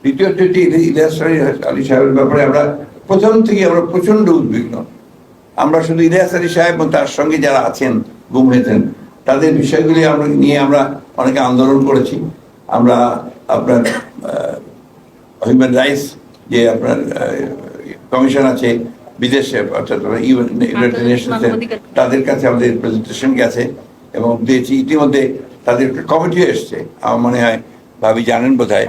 দ্বিতীয়ত হচ্ছে ইলিয়াস আলী সাহেবের ব্যাপারে আমরা প্রথম থেকে আমরা প্রচন্ড উদ্বিগ্ন। আমরা শুধু ইলিয়াস আলী সাহেব এবং তার সঙ্গে যারা আছেন, গুম হয়েছেন, তাদের বিষয়গুলি আমরা নিয়ে আমরা অনেকে আন্দোলন করেছি। আমরা আপনার হিউম্যান রাইটস যে আপনার কমিশন আছে বিদেশে, অর্থাৎ ইউনাইটেড নেশনসের, তাদের কাছে আমাদের প্রেজেন্টেশন গেছে এবং দিয়েছি। ইতিমধ্যে তাদের একটা কমিটিও এসছে, আমার মনে হয় ভাবি জানেন বোধ হয়।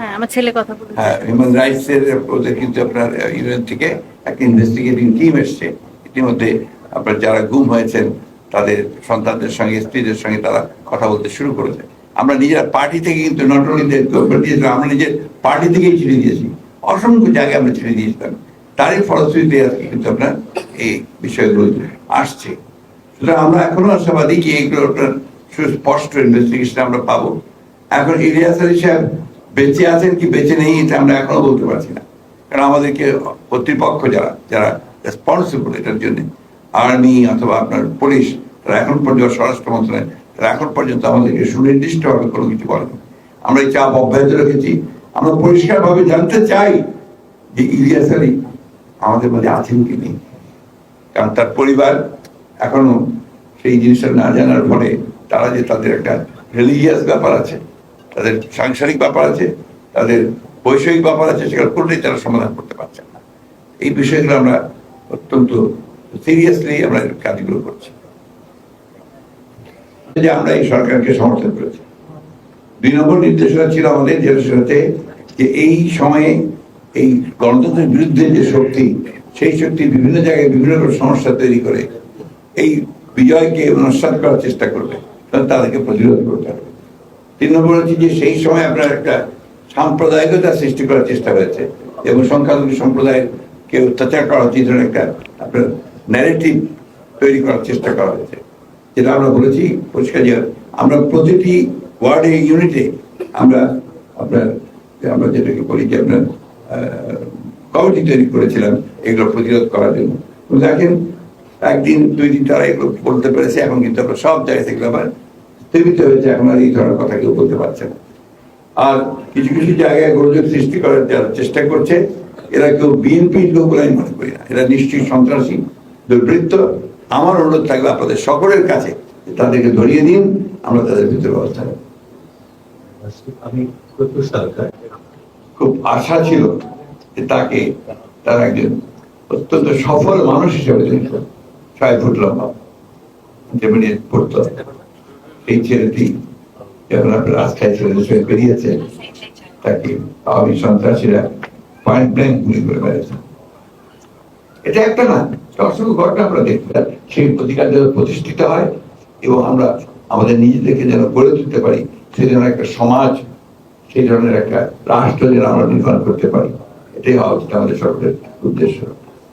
হ্যাঁ, হিউম্যান রাইটস এর ওদের কিন্তু আপনার ইউএন থেকে একটা ইনভেস্টিগেটিং টিম এসছে ইতিমধ্যে। আপনার যারা গুম হয়েছেন তাদের সন্তানদের সঙ্গে, স্ত্রীদের সঙ্গে তারা কথা বলতে শুরু করেছে। আমরা নিজেরা পার্টি থেকে কিন্তু নট অনলি দিয়েছিলাম, আমরা নিজের পার্টি থেকেই ছেড়ে দিয়েছি, অসংখ্য জায়গায় আমরা ছেড়ে দিয়েছিলাম। তারই ফলশ্রুতিতে আজকে কিন্তু আপনার এই বিষয়গুলো আসছে। সুতরাং আমরা এখনো আশাবাদী যে এইগুলো আপনার সুস্পষ্ট ইনভেস্টিগেশন আমরা পাবো। এখন ইলিয়াস আলী সাহেব বেঁচে আছেন কি বেঁচে নেই এটা আমরা এখনো বলতে পারছি না, কারণ আমাদেরকে কর্তৃপক্ষ যারা রেসপন্সিবল এটার জন্য, আর্মি অথবা আপনার পুলিশ, তারা এখন পর্যন্ত, স্বরাষ্ট্র মন্ত্রণালয়, তারা এখন পর্যন্ত আমাদেরকে সুনির্দিষ্টভাবে কোনো কিছু বলেনি। আমরা এই চাপ অব্যাহত রেখেছি। আমরা পরিষ্কারভাবে জানতে চাই যে ইলিয়াস আলী আমাদের মধ্যে আছেন কি নেই, কারণ তার পরিবার এখনো সেই জিনিসটা না জানার ফলে তারা যে তাদের একটা রিলিজিয়াস ব্যাপার আছে, তাদের সাংসারিক ব্যাপার আছে, তাদের বৈষয়িক ব্যাপার আছে, সেগুলো কোনোটাই তারা সমাধান করতে পারছেন না। এই বিষয়গুলো আমরা অত্যন্ত সিরিয়াসলি আমরা কাজগুলো করছি। যে আমরা এই সরকারকে সমর্থন করেছি। 2 নম্বর নির্দেশনা ছিল আমাদের, যেটা সাথে যে এই সময়ে এই গণতন্ত্রের বিরুদ্ধে যে শক্তি, সেই শক্তি বিভিন্ন জায়গায় বিভিন্ন সমস্যা তৈরি করে এই বিজয়কে নস্যাৎ করার চেষ্টা করবে, তাদেরকে প্রতিরোধ করতে হবে। 3 নম্বর হচ্ছে যে সেই সময় আপনার একটা সাম্প্রদায়িকতা সৃষ্টি করার চেষ্টা হয়েছে এবং সংখ্যালঘু সম্প্রদায়কে অত্যাচার করা হচ্ছে, এই ধরনের একটা আপনার ন্যারেটিভ তৈরি করার চেষ্টা করা হয়েছে। যেটা আমরা বলেছি পরিষ্কার যে আমরা প্রতিটি ওয়ার্ডে, ইউনিটে আমরা আমরা যেটাকে বলি যে আপনার কমিটি তৈরি করেছিলাম এগুলো প্রতিরোধ করার জন্য। দেখেন 1 দিন 2 দিন তারা এগুলো বলতে পেরেছে, এখন কিন্তু আমরা সব জায়গা থেকে আবার স্থগিত হয়েছে, এখন আর এই ধরনের কথা কেউ বলতে পারছে না। আর কিছু কিছু জায়গায় গোলযোগ সৃষ্টি করার যারা চেষ্টা করছে, এরা কেউ বিএনপির লোক বলে আমি মনে করি না, এরা নিশ্চয়ই সন্ত্রাসী, দুর্বৃত্ত। আমার অনুরোধ থাকবে আপনাদের সকলের কাছে, তাদেরকে ধরিয়ে দিন, আমরা তাদের ভিতরে ব্যবস্থা নেব। খুব আশা ছিল যে তাকে, তার একজন অত্যন্ত সফল মানুষ হিসেবে 6 ফুট লম্বা, যেমনি পড়তো, এই ছেলেটি যখন আপনার রাস্তায় ছেলে বেরিয়েছে, তাকে আওয়ামী সন্ত্রাসীরা পয়েন্ট ব্ল্যাঙ্ক গুলি করে বেড়েছে। এটা একটা না, অসংখ্য ঘটনা আমরা দেখলাম। সেই প্রতিকার যেন প্রতিষ্ঠিত হয় এবং আমরা আমাদের নিজেদেরকে যেন গড়ে তুলতে পারি, সেই ধরনের একটা সমাজ, সেই ধরনের একটা রাষ্ট্র যেন আমরা নির্মাণ করতে পারি, এটাই হওয়া উচিত আমাদের সকলের উদ্দেশ্য।